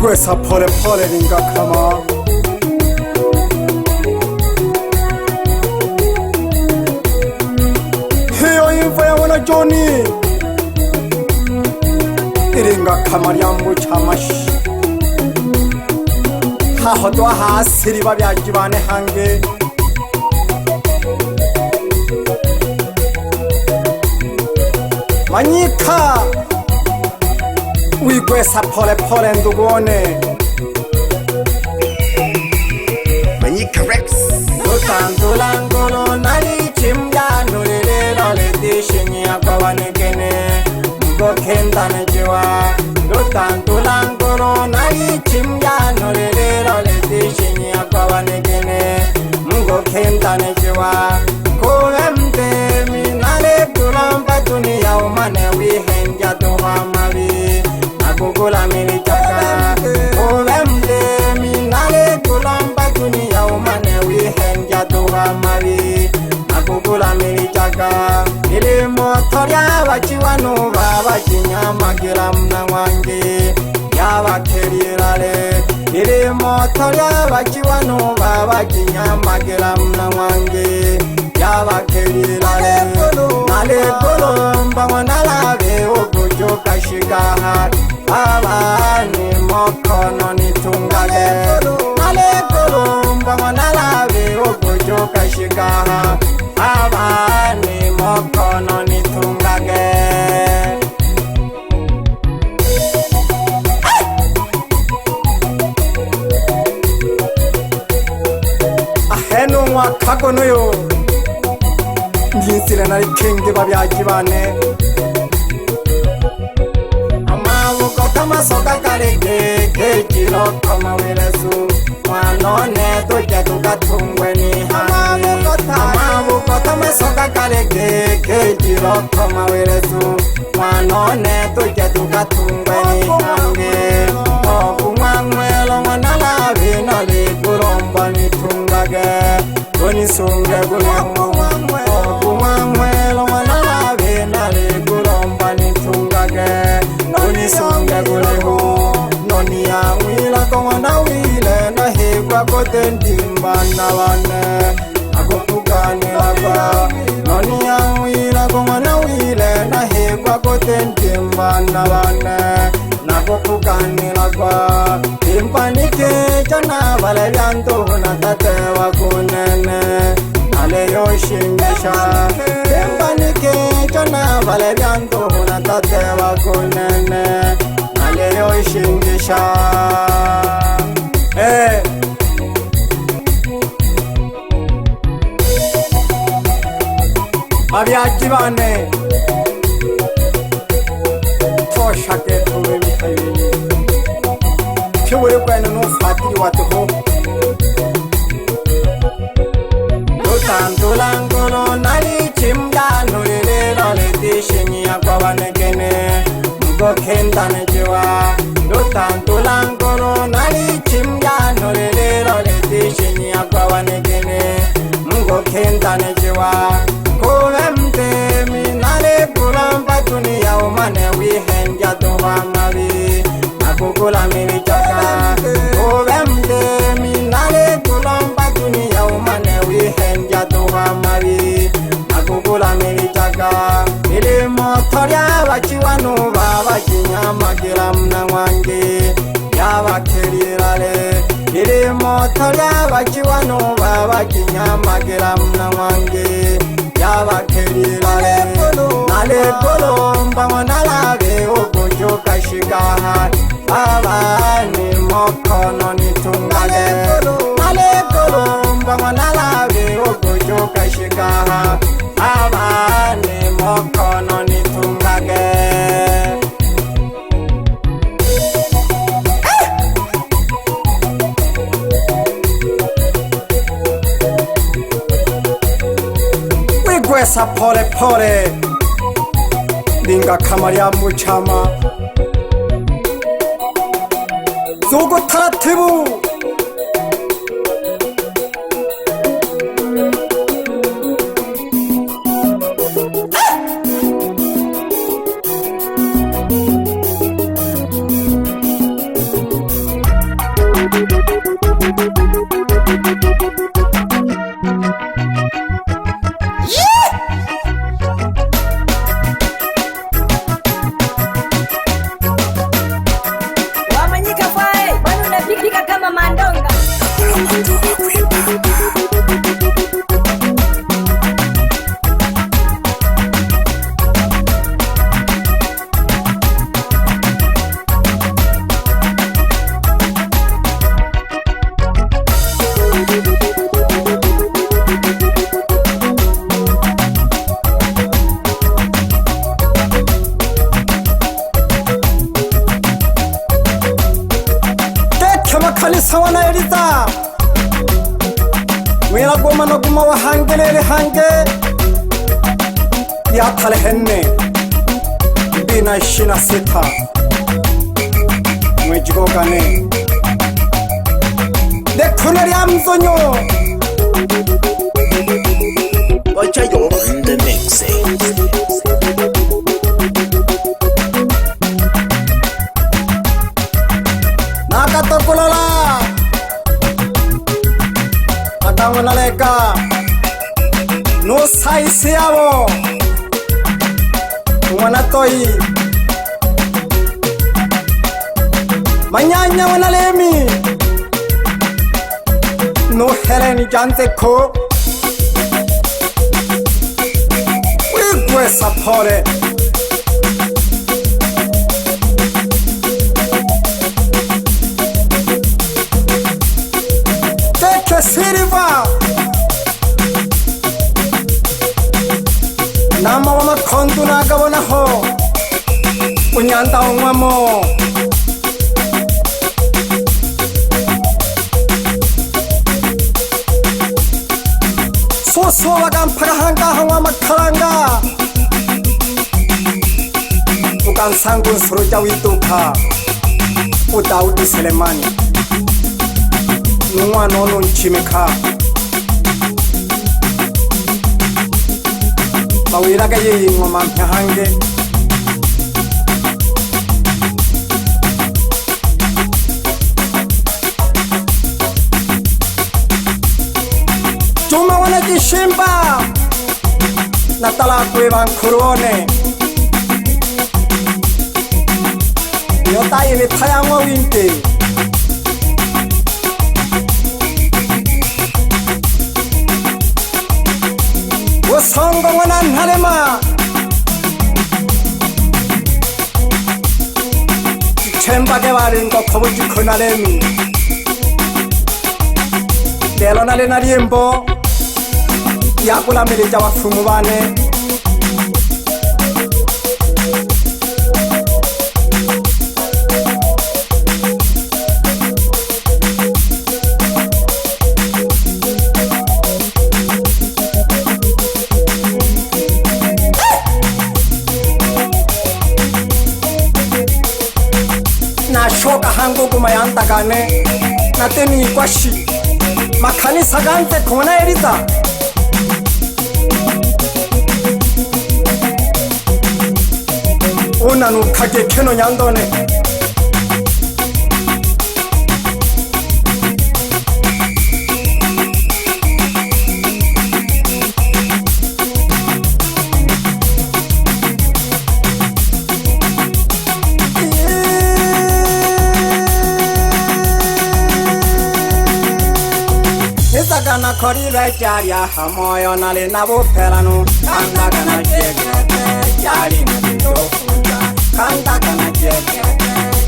wigwesa pole pole lingakama hiyo imva ya wana Johnny iringakama lyambu chamashi haho dwa hasi riba byajibane hange manyika wigwesa pole pole ndugone Manyika Rex Lutandulangolo nali chimjano lililo litishinya kwa wanegene Mgo kendane jiwa Lutandulangolo nali chimjano lililo litishinya kwa wanegene Mgo kendane jiwa Kuwemde minale kulomba dunia umane wihenja tuwa mabi Agugula mili chaka Kuwemde minale kulomba dunia umane wihenja tuwa mabi Agugula mili chaka Ili motoria wachiwanu baba chinyamagira mna wange Yawa kerirale Ili motoria wachiwanu baba chinyamagira mna wange Yawa kerirale Nale kolomba wanalabe ukujo kashikaha Abani mokono nitungage Nale kolomba wanalabe ukujo kashikaha Abani mokono nitungage Ahenu mwakagono yo Ndinsire nari kenge babyajibane Amabuko kamasoka karege kejiro kama wiresu Mwanone tujya tugatungwe ni hangi Amabuko kamasoka karege kejiro kama wiresu Mwanone tujya tugatungwe ni hangi Okumwamwelo mwanalabi nali kuromba nitungage Kunisunge gunehu Okumwamwelo mwanalabi nali kuromba nitungage Kunisunge gunehu Noni ya mwila kwa mwana wile Nahigwa kote ndimba na wane Nakukuganila kwa Noni ya mwila kwa mwana wile Nahigwa kote ndimba na wane Nakukuganila kwa Timpanike chana vale vyanto na tate wa kunene Nale yoshingisha Timpanike chana vale vyanto na tate wa kunene Nale yoshingisha Abyajibane Toshake tuwe mitayi Chubure kwenu nufatiri watuho Lutandulangolo nali chimjano lililo litishinya kwa wanegene Mgo kendane jiwa Lutandulangolo nali chimjano lililo litishinya kwa wanegene Mgo kendane jiwa Kuwemde minale kulomba dunia umane wihenja tuwa mabi Agugula mili chaka Kuwemde minale kulomba dunia umane wihenja tuwa mabi Agugula mili chaka Ili motoria wachiwanu baba chinyamagira mna wange Yawa kerirale Ili motoria wachiwanu baba chinyamagira mna wange Yawa kerirale Nale kolomba wanalabe ukujo kashikaha Abani mokono nitungage Nale kolomba wanalabe ukujo kashikaha Abani mokono nitungage Wigwesa pole pole Lingakama lyambu chama Zogo taratibu no kuma wa hangelele hange ya thale henne bina shina sita mwejigo gane dekhunari amzonyo Wacha yo the mix. Nakatokulola atawanaleka no saisi yabo wanatoi manyanya wanalemi no hereni janze ko wigwe sapore teke siriva nama wama kondu nagabona ho unyanda umwamo soso wagampagahanga hawa makaranga ukansangu suruja wituka Daudi Selemani numwana ono nchimika bawiraga yeyi ngoma mpyahange Juma wana jishimba natala kwe bankurone yota ile tayango winte Wasongo wana nhalema chembage waringo kobuji kunalemi lelo nale naliembo yakula meleja wafumu bane shoka hango kumayanta gane nateni kwashi makanisa gante kona erita onanu kage keno nyandone Kana kori rajaria hamoyo nale nabo pelanu kanda kana jekete jari nitofuja kanda kana jekete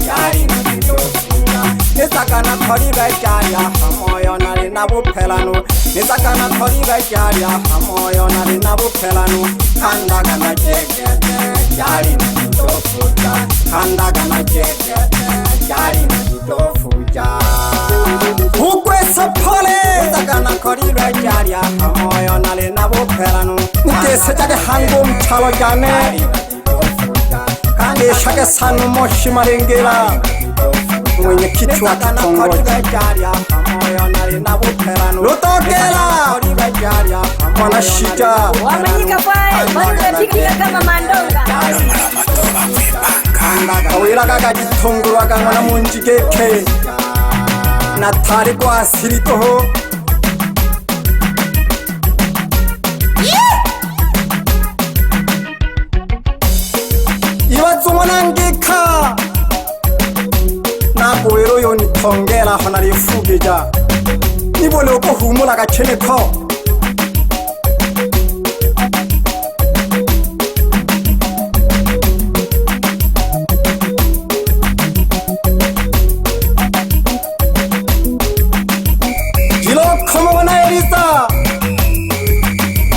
jari nitofuja nisa kana kori rajaria hamoyo nale nabo pelanu nisa kana kori rajaria hamoyo nale nabo pelanu kanda kana jekete jari nitofuja kanda kana jekete jari nitofuja Ukwe sapole Sagana kori rajaria hamoyo nale nabo pelanu Nike sejade hango mchalo jane Kande shake sanu moshi marengera Mwenye kichwa kitongoji Lutokela Mwana shija Wamenyika pae Manu natikika kama mandonga Kawira gaga jitonguru waga mwana munjigeke Natari kwa asiri toho Iwazu mwanangika Nako wero yoni tongela honari fugeja Nibole uko humula gachene ko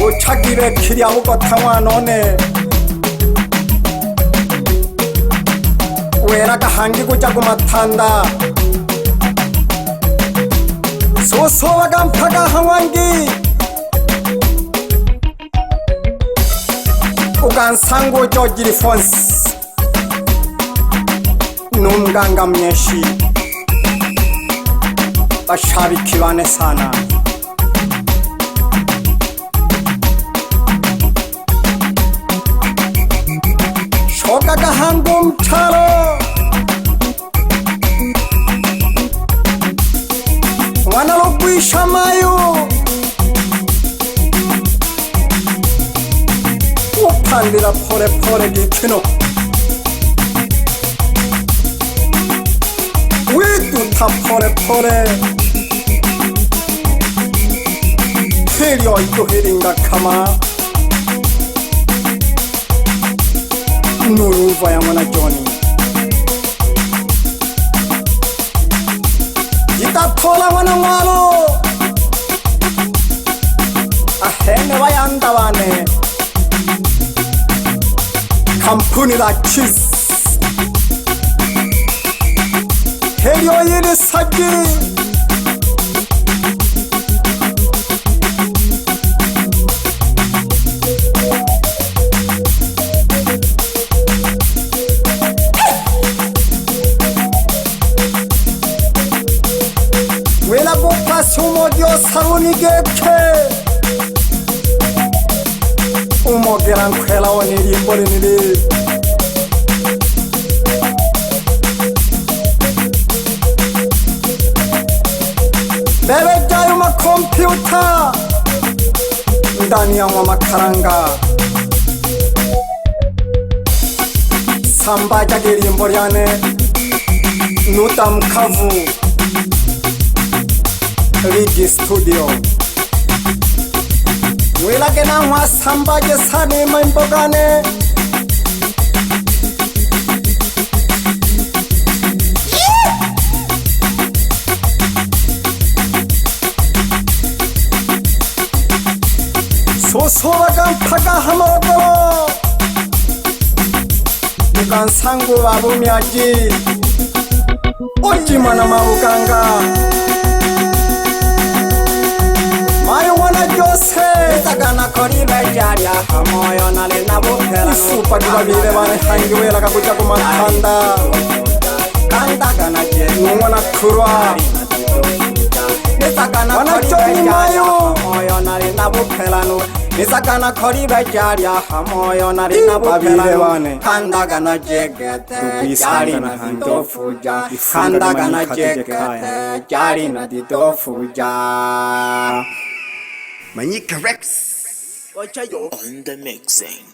Uchagire kiri amuko tawa none Wera kahangi kujagu matanda Soso wagampaga hawangi Sango George Alphonse Numganga Mnyeshi bashabiki bane sana shoka gahango mtaro mwana logwisha mayo upandira pole pole gikino widuta pole pole Helio itohiringa kama Nuruva ya mwana Johnny Itatola mwana mwalo Ahene bayanda bane Kampuni la cheese Helio yene sagi Wela boka sumo dio saruni geke Umogeran kwela waniri mbole nili Bebe jayu ma kompyuta Ndani ya mwa makaranga Samba jagiri mboriane Nuta mkavu Rigi Studio Wila gena mwa samba jesane maimbogane Sosora paga hamogoro Bukan sangu babu miyaji Oji mana mauganga Mayo wana Jose Sagana kori bejaria Hamoyo nale nabo pelano Isupa diba bile bane hangiwe laka kucha kumakanda Kanda gana jesu Nungwana kurwa Wana Johnny Mayo Hamoyo nale nabo pelano Nisakana kori bejaria Hamoyo nale nabo pelano Kanda gana jegete Jari na dito fuja Kanda gana jegete Jari na dito fuja Manyika Rex on the mixing.